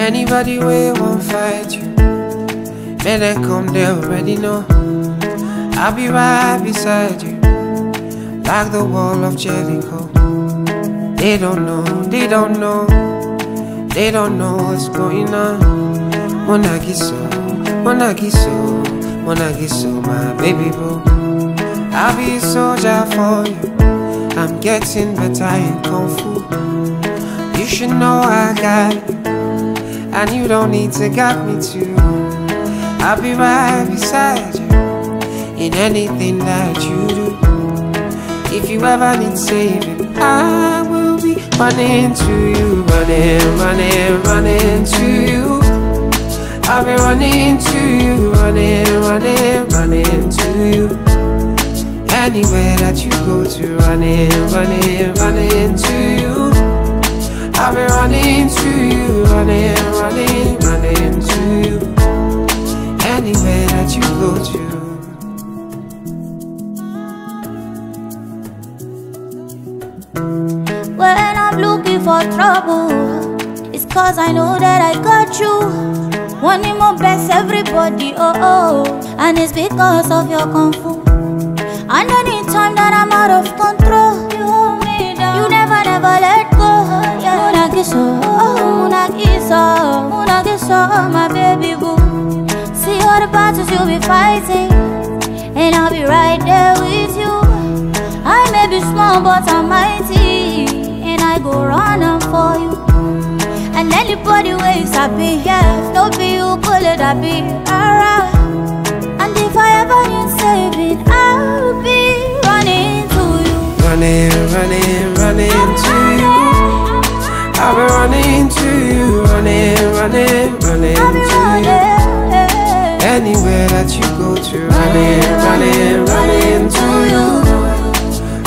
Anybody way won't fight you, may they come, they already know. I'll be right beside you, like the wall of Jericho. They don't know, they don't know, they don't know what's going on. Monagiso, Monagiso, Monagiso, my baby boo. I'll be a soldier for you, I'm getting better in Kung Fu. You should know I got you, and you don't need to guide me too. I'll be right beside you in anything that you do. If you ever need saving, I will be running to you, running, running, running to you. I'll be running to you, running, running, running to you. Anywhere that you go to, running, running, running to you. I'll be running to you, running, running, running to you. Anywhere that you go to. When I'm looking for trouble, it's cause I know that I got you. Wanting my best, everybody, oh oh. And it's because of your Kung Fu. And anytime that I'm out of control, you hold me down, you never, never let go. Yeah. Munagiso, Munagiso, Munagiso, my baby boo. See all the battles you'll be fighting, and I'll be right there with you. I may be small but I'm mighty, and I go running for you. And anybody ways I be here, no be you pull it, I be alright. And if I ever need saving, I'll be running to you. Running, running, running to you. I'll be running to you, running, running, running to you. Anywhere that you go to, running, running, running to you.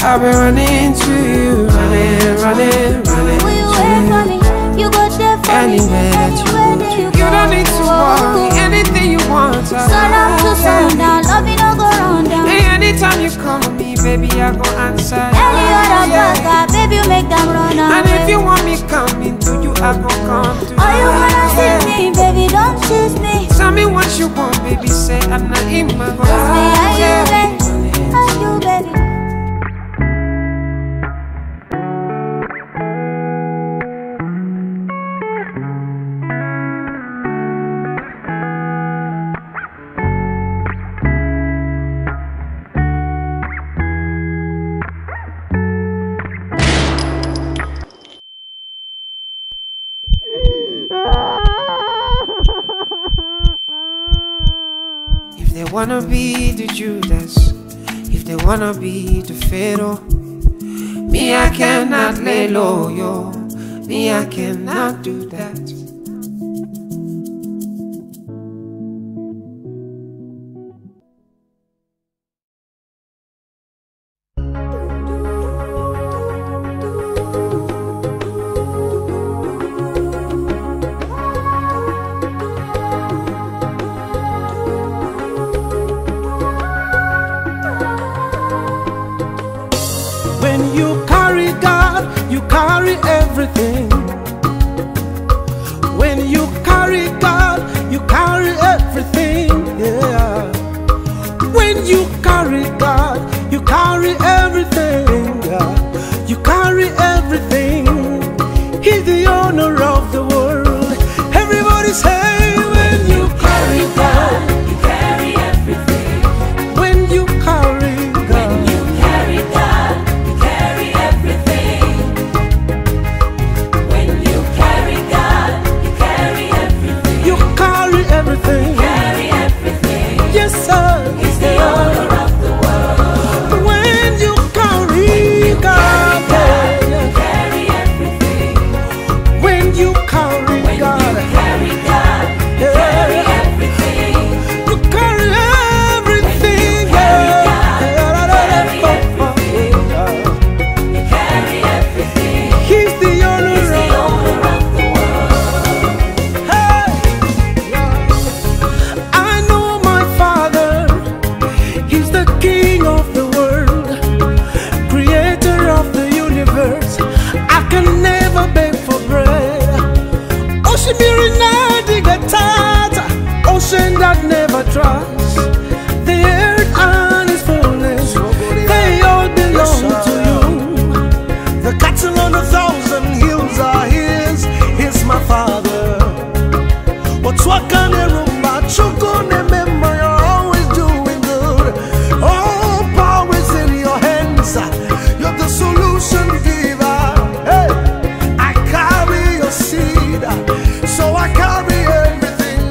I'll be running to you, running, running, running Will you to wait for you. me? You go there for Anywhere that you go to, you don't need to worry, anything you want. Sun up to sundown, love you no go round down. Hey, anytime you call me, baby, I go answer. Any other burger, baby, you make them run away. And if you want me coming to you, I go come to you. Oh, you wanna see me, baby, don't chase me. Tell me what you want, baby, say I'm not in my Trust me, are you baby? Are you baby? If they wanna be the Judas, if they wanna be the Pharaoh, me I cannot lay low, yo. Me I cannot do that. When you carry God, you carry everything. When you carry God, you carry everything. Yeah. When you carry God, you carry everything. Yeah. You carry everything. He's the owner of the world. Everybody say, when you carry God, You carry everything. when you carry God. When you carry God, you carry everything. When you carry God, you carry everything. You carry everything. Carry trust. The earth and its fullness, they all belong to you. The cattle on 1,000 hills are his. He's my Father. What's what can you remember? Remember, you're always doing good. All power is in your hands. You're the solution giver. Hey, I carry your seed, so I carry everything.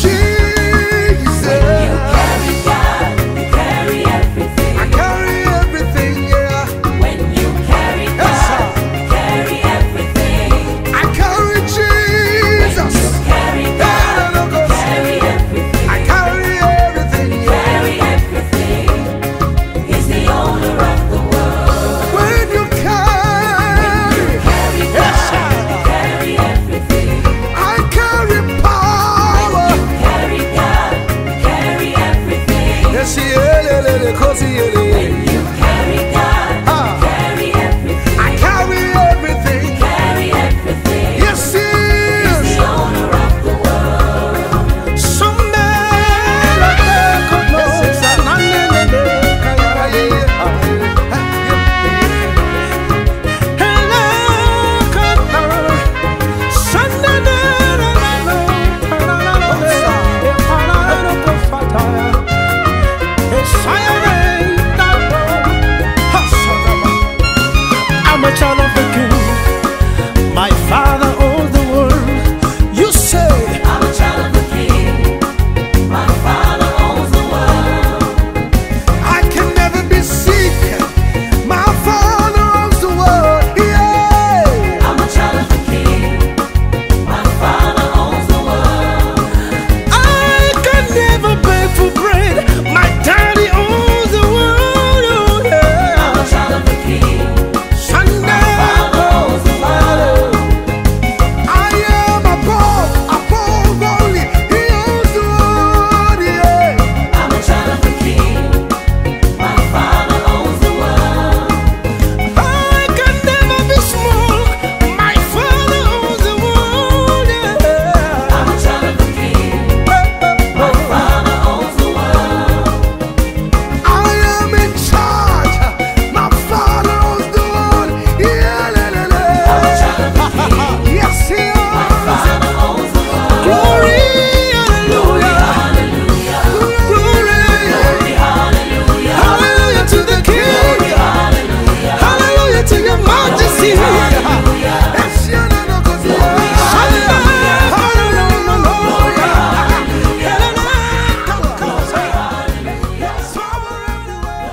Jesus, You carry God, you carry everything. I carry everything, yeah. When you carry Yes, sir. God, you carry everything. I carry Jesus. You carry God, you carry everything. I carry everything, yeah. Carry everything. He's the owner of the world. When you carry, Carry yes, God, sir. you carry everything. I carry power. Carry God, you carry everything. Yes, yeah, cause When you carry God, Ah. you carry everything. I carry everything. Carry everything. Yes, yes. The owner of the world. I'm a child of the King. My Father owns the world. You say, I'm a child of the King. My Father owns the world. I can never be sick. My Father owns the world. Yeah. I'm a child of the King. My Father owns the world. I can never beg for bread. My daddy owns the world. Oh, yeah. I'm a child of the King. Sunday. Father owns the world. I am above only. He owns the world. Yeah. I'm a child of the King. My Father owns the world. I can never be small. My Father owns the world. Yeah. I'm a child of the King. My Father owns the world. I am in charge. My Father owns the world. Yeah, I'm a child of the King. yes, He My owns. Father owns the world. Glory, hallelujah, Hallelujah. glory, Glory, hallelujah. hallelujah to the King, Hallelujah. hallelujah to Your Majesty. Yes, yeah, no, no, 'cause you are. Hallelujah, hallelujah, yes, power everywhere.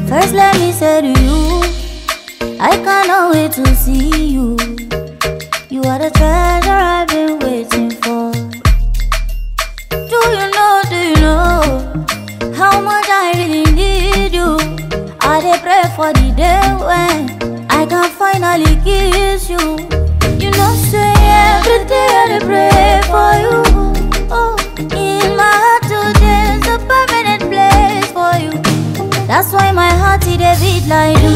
First, let me say to you, I cannot wait to see you. You are the treasure I've been waiting for. Do you know how much I really need you? I dey pray for the day when I can finally kiss you. You know, say every day I dey pray for you. Oh, in my heart today's a permanent place for you. That's why my heart it a beat like do.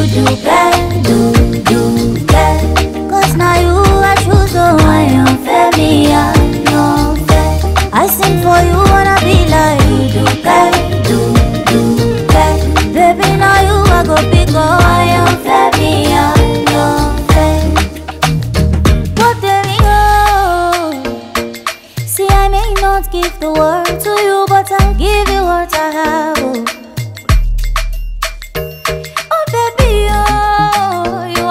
Cause now you I choose, so I am fair, me I no fair. I sing for you wanna be like do. Baby now you I go pick, oh I am fair, me I no fair. But there we go. See I may not give the world to you, but I'll give you what I have. Oh. Oh baby, oh, you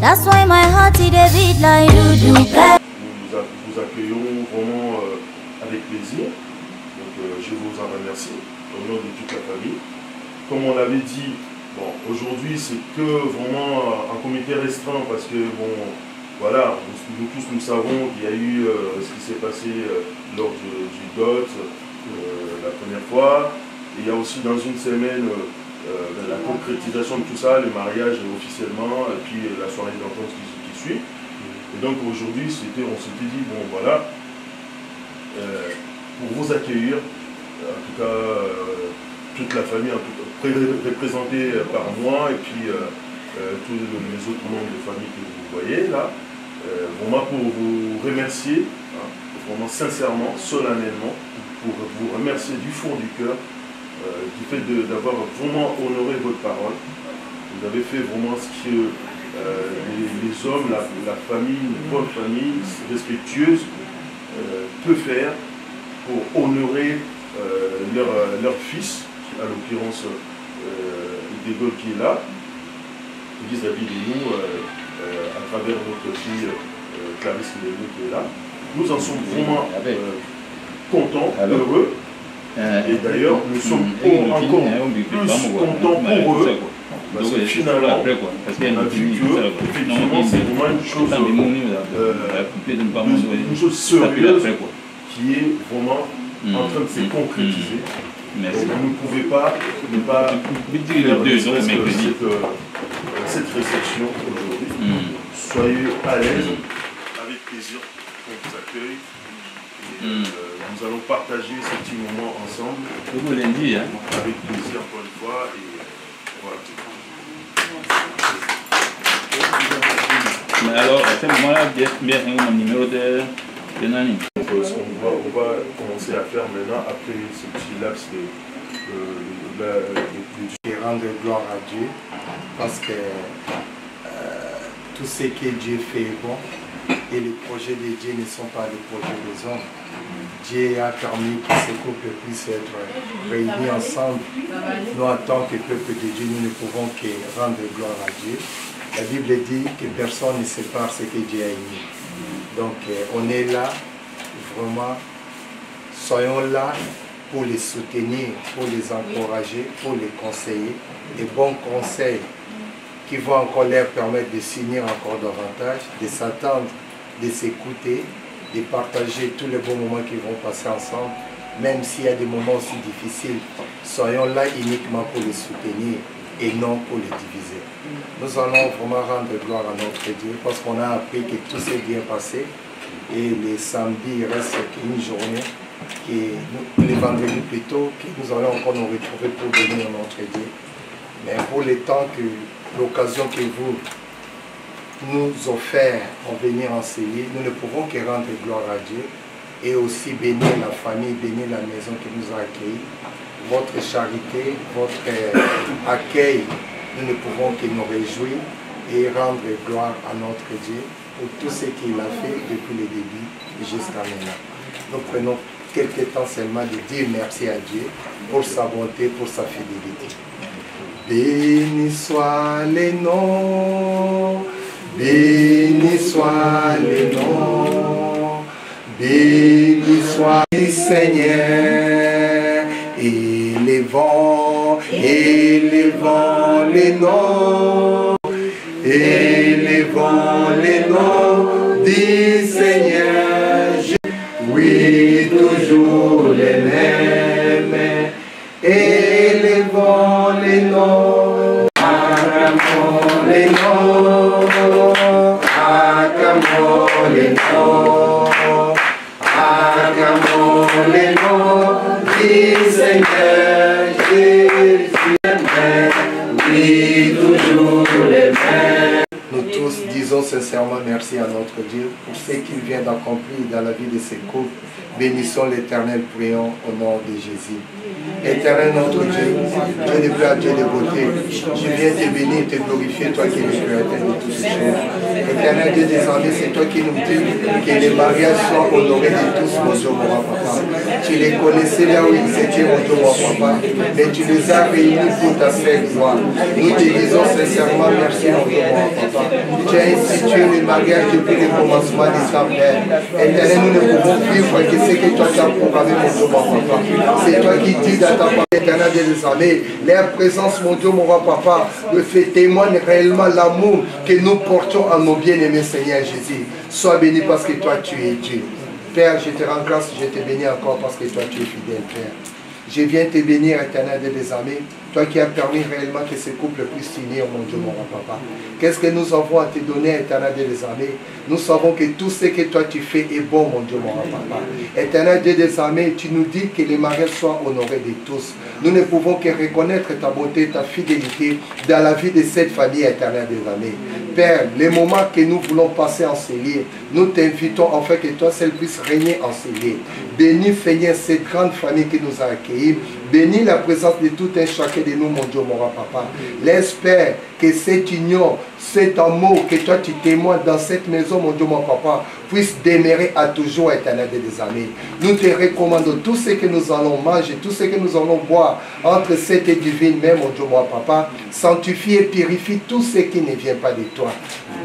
That's why my heart is a beat like do. Nous accueillons vraiment avec plaisir. Donc je vous en remercie au nom de toute la famille. Comme on l'avait dit, bon, aujourd'hui c'est que vraiment un comité restreint parce que bon, voilà, nous tous nous savons qu'il y a eu ce qui s'est passé lors du DOT la première fois. Il y a aussi dans une semaine la concrétisation de tout ça, le mariage officiellement et puis la soirée d'enfance qui suit. Et donc aujourd'hui on s'était dit, bon voilà, pour vous accueillir, en tout cas toute la famille représentée par moi et puis tous les autres membres de famille que vous voyez là, vraiment pour vous remercier, hein, vraiment sincèrement, solennellement, pour vous remercier du fond du cœur du fait d'avoir vraiment honoré votre parole. Vous avez fait vraiment ce que les hommes, la famille, une bonne famille respectueuse peut faire pour honorer leur fils, à l'occurrence De Gaulle qui est là, vis-à-vis de nous, à travers notre fille Clarisse Lévy qui est là. Nous en sommes vraiment contents, heureux, et d'ailleurs nous sommes encore plus contents pour eux, parce que finalement, on a vu que effectivement c'est vraiment une chose sérieuse qui est vraiment en train de se concrétiser. Donc, vous ne pouvez pas ne pas cette réception aujourd'hui. Soyez à l'aise, avec plaisir, on vous accueille. Et, nous allons partager ce petit moment ensemble. Avec plaisir encore une fois. Et voilà. Mais alors, à ce moment-là, bien un numéro de Nani. On va commencer à faire maintenant, après ce petit laps de rendre gloire à Dieu, parce que tout ce que Dieu fait est bon, et les projets de Dieu ne sont pas les projets des hommes. Dieu a permis que ces couples puissent être réunis ensemble. Nous, en tant que peuple de Dieu, nous ne pouvons que rendre gloire à Dieu. La Bible dit que personne ne sépare ce que Dieu a émis. Donc, on est là, vraiment, soyons là pour les soutenir, pour les encourager, pour les conseiller. Des bons conseils qui vont encore leur permettre de s'unir encore davantage, de s'attendre, de s'écouter, de partager tous les bons moments qu'ils vont passer ensemble, même s'il y a des moments aussi difficiles. Soyons là uniquement pour les soutenir et non pour les diviser. Nous allons vraiment rendre gloire à notre Dieu parce qu'on a appris que tout s'est bien passé. Et les samedis, il reste une journée, les vendredis plutôt, que nous allons encore nous retrouver pour bénir notre Dieu. Mais pour le temps que l'occasion que vous nous offrez en venir enseigner, nous ne pouvons que rendre gloire à Dieu et aussi bénir la famille, bénir la maison qui nous a accueillis. Votre charité, votre accueil, nous ne pouvons que nous réjouir et rendre gloire à notre Dieu pour tout ce qu'il a fait depuis le début jusqu'à maintenant. Nous prenons quelques temps seulement de dire merci à Dieu pour sa bonté, pour sa fidélité. Béni soit les noms, béni soit les noms, béni soit le Seigneur, élevons les noms, élevons les noms du Seigneur. Oui, toujours les mêmes, élevons les noms, acclamons les noms, acclamons les noms, acclamons les noms du Seigneur Jésus. Oui, toujours les mêmes. Nous tous disons sincèrement merci à notre Dieu pour ce qu'il vient d'accomplir dans la vie de ses couples. Bénissons l'Éternel, prions au nom de Jésus. Éternel notre Dieu, Dieu de gloire, Dieu de beauté, je viens te bénir et te glorifier, toi qui es le créateur de toutes ces choses. Éternel Dieu des armées, c'est toi qui nous dis que les mariages soient honorés de tous, mon Dieu, mon papa. Tu les connaissais là où ils étaient, mon Dieu, mon papa, mais tu les as réunis pour ta seule gloire. Nous te disons sincèrement merci, mon Dieu, mon papa. tu as institué le mariage depuis le commencement de sa Père. Éternel, nous ne pouvons vivre que ce que toi tu as programmé, mon Dieu, mon Papa. C'est toi qui dis dans ta parole éternelle des armées, leur présence, mon Dieu, mon roi, Papa, fait témoigne réellement l'amour que nous portons à nos bien-aimés, Seigneur Jésus. Sois béni parce que toi tu es Dieu. Père, je te rends grâce, je te bénis encore parce que toi tu es fidèle, Père. Je viens te bénir, éternel des armées, toi qui as permis réellement que ce couple puisse s'unir, mon Dieu, mon roi, Papa. Qu'est-ce que nous avons à te donner, éternel des armées? Nous savons que tout ce que toi tu fais est bon, mon Dieu, mon roi, Papa. Éternel Dieu des armées, tu nous dis que les mariages soient honorés de tous. Nous ne pouvons que reconnaître ta bonté, ta fidélité dans la vie de cette famille, éternelle des armées. Père, les moments que nous voulons passer en ces lieux, nous t'invitons afin que toi seul puisses régner en ces lieux. Bénis, Seigneur, cette grande famille qui nous a accueillis. Bénis la présence de tout un chacun de nous, mon Dieu, mon roi, Papa. L'espère que cette union, cet amour que toi tu témoignes dans cette maison, mon Dieu, mon Papa, puisse demeurer à toujours, éternel des armées. Nous te recommandons tout ce que nous allons manger, tout ce que nous allons boire entre cette divine main, mon Dieu, mon Papa. Sanctifie et purifie tout ce qui ne vient pas de toi.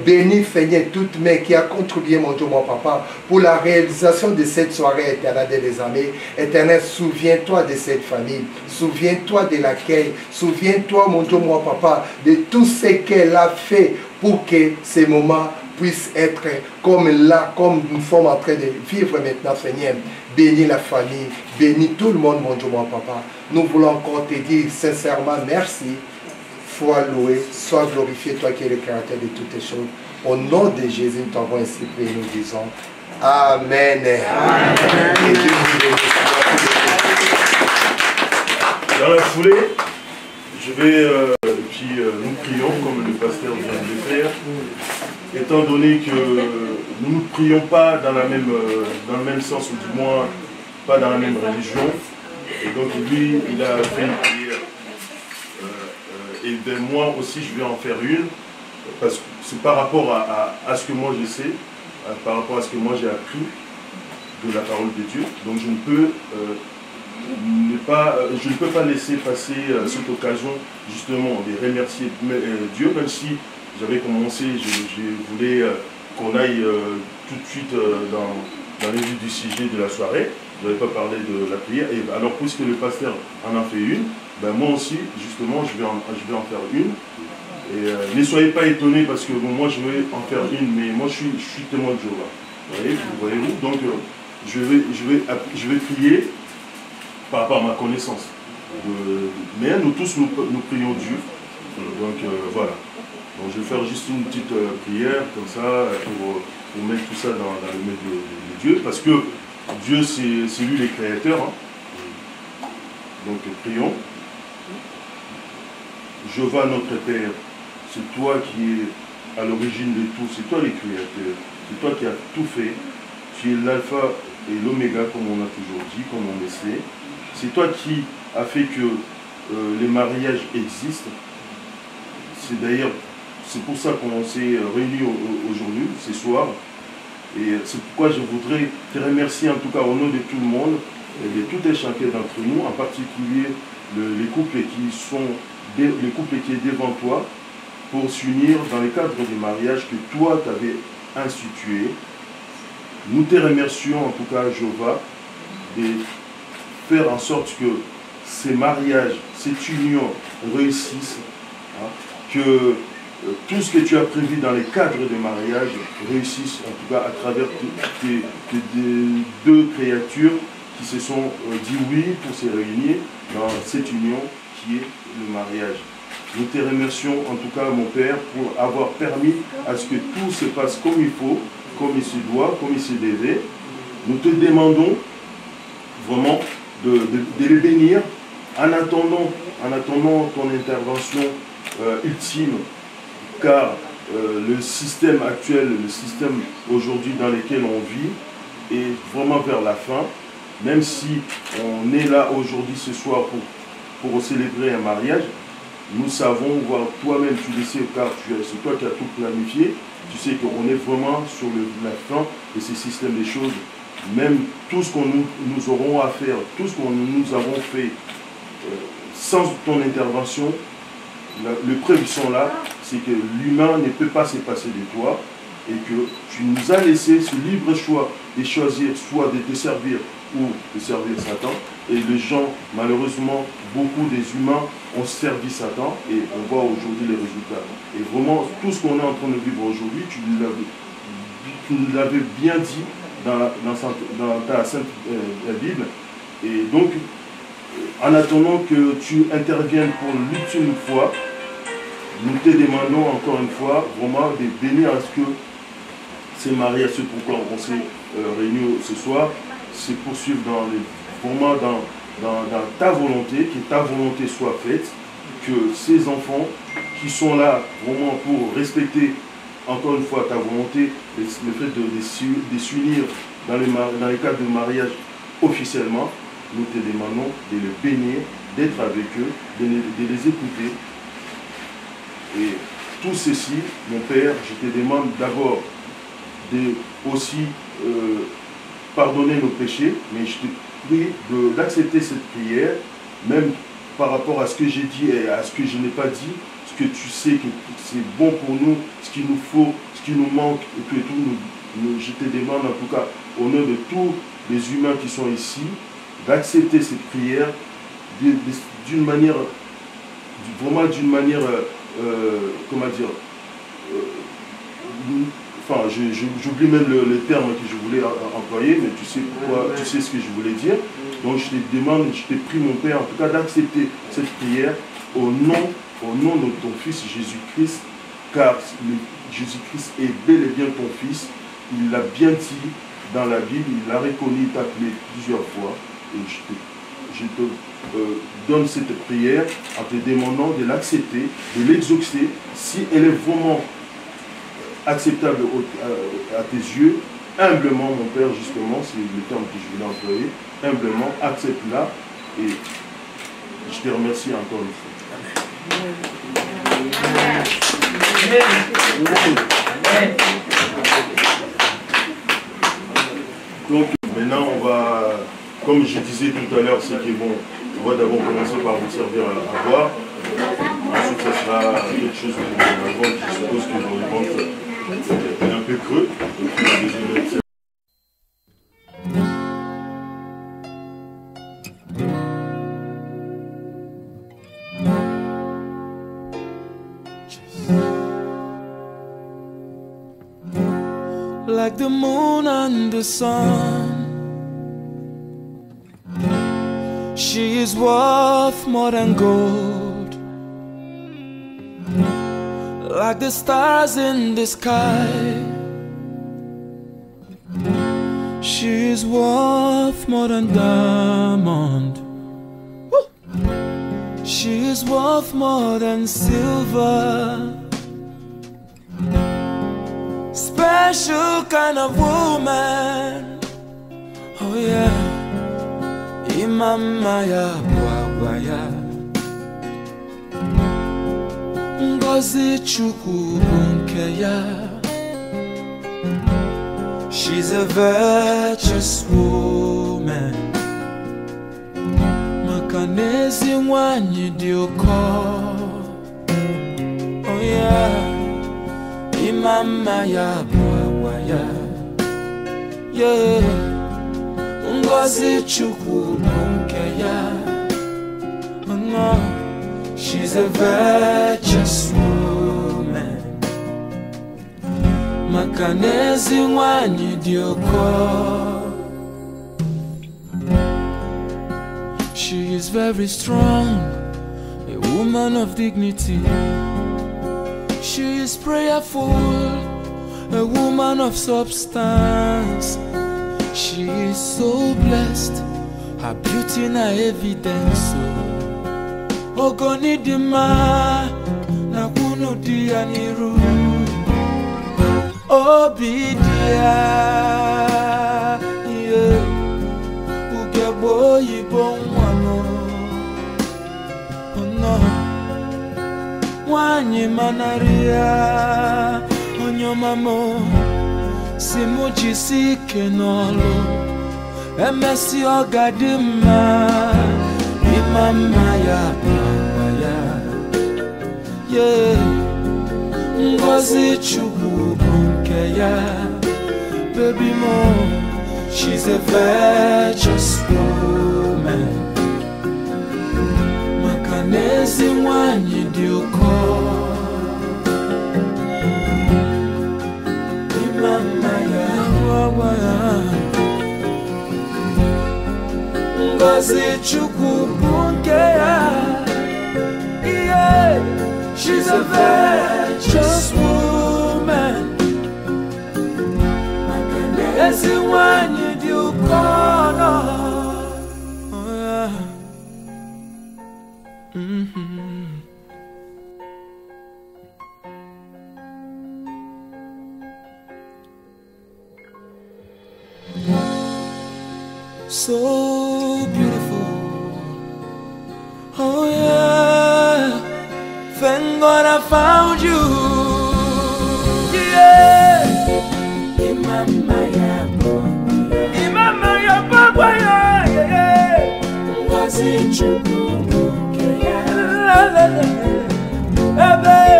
Bénis, Seigneur, toute main qui a contribué, mon Dieu, mon Papa, pour la réalisation de cette soirée, éternel des armées. Éternel, souviens-toi de cette famille. Souviens-toi de l'accueil. Souviens-toi, mon Dieu, mon Papa, de tout ce qu'elle a fait pour que ces moments puissent être comme là, comme nous sommes en train de vivre maintenant, Seigneur. Bénis la famille, bénis tout le monde, mon Dieu, mon Papa. Nous voulons encore te dire sincèrement merci. Sois loué, sois glorifié, toi qui es le créateur de toutes les choses. Au nom de Jésus, nous t'avons ainsi prié, nous disons Amen. Amen. Et Dieu vous bénisse. Dans la foulée, je vais, nous prions comme le pasteur vient de le faire, étant donné que nous ne prions pas dans le même sens, ou du moins pas dans la même religion. Et donc lui, il a fait une prière. Et ben moi aussi, je vais en faire une, parce que c'est par rapport à ce que moi je sais, par rapport à ce que moi j'ai appris de la parole de Dieu. Donc je ne peux pas laisser passer cette occasion justement de remercier Dieu, même si j'avais commencé, je voulais qu'on aille tout de suite dans le vif du sujet de la soirée. Je n'avais pas parlé de la prière. Et alors puisque le pasteur en a fait une, ben moi aussi justement je vais en faire une. Et ne soyez pas étonnés parce que bon, moi je vais en faire une, mais moi je suis témoin de Jéhovah. Voyez-vous, donc je vais prier par rapport à ma connaissance. Mais nous tous, nous prions Dieu. Donc voilà. Donc je vais faire juste une petite prière comme ça pour mettre tout ça dans le maître de Dieu. Parce que Dieu, c'est lui le créateur. Hein. Donc prions. Jéhovah notre Père, c'est toi qui es à l'origine de tout. C'est toi le créateur. C'est toi qui as tout fait. Tu es l'alpha et l'oméga, comme on a toujours dit, comme on le sait. C'est toi qui as fait que les mariages existent. C'est pour ça qu'on s'est réunis aujourd'hui, ce soir. Et c'est pourquoi je voudrais te remercier en tout cas au nom de tout le monde, et de tout et chacun d'entre nous, en particulier les couples qui est devant toi, pour s'unir dans le cadre des mariages que toi t'avais institués. Nous te remercions en tout cas, Jéhovah, de faire en sorte que ces mariages, cette union réussissent, hein, que tout ce que tu as prévu dans les cadres de mariage réussisse, en tout cas à travers tes deux créatures qui se sont dit oui pour se réunir dans cette union qui est le mariage. Nous te remercions en tout cas, mon Père, pour avoir permis à ce que tout se passe comme il faut, comme il se doit, comme il se devait. Nous te demandons vraiment de les bénir en attendant ton intervention ultime, car le système actuel, le système aujourd'hui dans lequel on vit est vraiment vers la fin. Même si on est là aujourd'hui ce soir pour célébrer un mariage, nous savons, voire toi-même tu le sais, car c'est toi qui as tout planifié, tu sais qu'on est vraiment sur la fin de ce système des choses. Même tout ce qu'on nous aurons à faire, tout ce qu'on nous avons fait sans ton intervention, les preuves sont là, c'est que l'humain ne peut pas se passer de toi et que tu nous as laissé ce libre choix de choisir soit de te servir ou de servir Satan. Et les gens, malheureusement, beaucoup des humains ont servi Satan et on voit aujourd'hui les résultats. Et vraiment, tout ce qu'on est en train de vivre aujourd'hui, tu nous l'avais bien dit dans ta Sainte Bible. Et donc, en attendant que tu interviennes pour l'ultime fois, nous te demandons encore une fois vraiment de bénir à ce que ces mariages, ce pourquoi on s'est réunis ce soir, se poursuivre vraiment dans ta volonté, que ta volonté soit faite, que ces enfants qui sont là vraiment pour respecter encore une fois ta volonté, le fait de s'unir dans les cadres de mariage officiellement, nous te demandons de les bénir, d'être avec eux, de les écouter. Et tout ceci, mon Père, je te demande d'abord de aussi pardonner nos péchés, mais je te prie d'accepter cette prière, même par rapport à ce que j'ai dit et à ce que je n'ai pas dit, ce que tu sais que c'est bon pour nous, ce qu'il nous faut, ce qui nous manque, et que tout je te demande en tout cas, au nom de tous les humains qui sont ici, d'accepter cette prière d'une manière, vraiment d'une manière, comment dire, enfin, j'oublie même le terme que je voulais employer, mais tu sais pourquoi, tu sais ce que je voulais dire. Donc je te demande, je te prie mon Père, en tout cas d'accepter cette prière au nom de ton Fils Jésus-Christ, car Jésus-Christ est bel et bien ton Fils. Il l'a bien dit dans la Bible, il l'a reconnu, il t'a appelé plusieurs fois. Et je te donne cette prière en te demandant de l'accepter, de l'exaucer, si elle est vraiment acceptable à tes yeux, humblement, mon Père, justement, c'est le terme que je voulais employer, humblement, accepte-la, et je te remercie encore une fois. Donc, maintenant, on va, comme je disais tout à l'heure, c'est que bon, on va d'abord commencer par vous servir à boire. Ensuite, ça sera quelque chose de ventre, je suppose que dans le ventre est un peu creux. Donc, like the moon and the sun, she is worth more than gold. Like the stars in the sky, she is worth more than diamond. She is worth more than silver. Special kind of woman, oh yeah. Imama ya bwagwaya, Ngozi Chukwu nke ya. She's a virtuous woman, maka n'ezi nwanyị dị ụkọ, oh yeah. Imama ya bwagwaya, yeah. Ngozi Chukwu nke ya, oh no. She's a virtuous woman, maka n'ezi nwanyị dị ụkọ. She is very strong, a woman of dignity. She is prayerful, a woman of substance. She is so blessed, her beauty na evidence. Ogoni dima na kunu dia niru, obidia, yeah. Ugebo yibon wano, oh no. Wanyi manaria, onyo mamo, simuji sike nolo, emesi ogadima, imama ya bwagwaya, yeah. Ngozi Chukwu nke ya. Baby mo, she's a virtuous woman. Makanezi nwanyi dị ụkọ. Imama ya wawa ya. Ngozi Chukwu nke ya. Yeah, she's a virtuous woman. Makanezi nwanyi dị ụkọ. Oh yeah. So beautiful. Oh yeah. Thank God I found you. Yeah. Imama ya baba ya. Yeah. Ngozi Chukwu nke ya. La la la.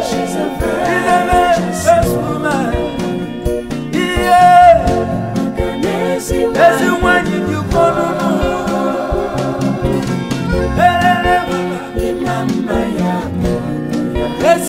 She's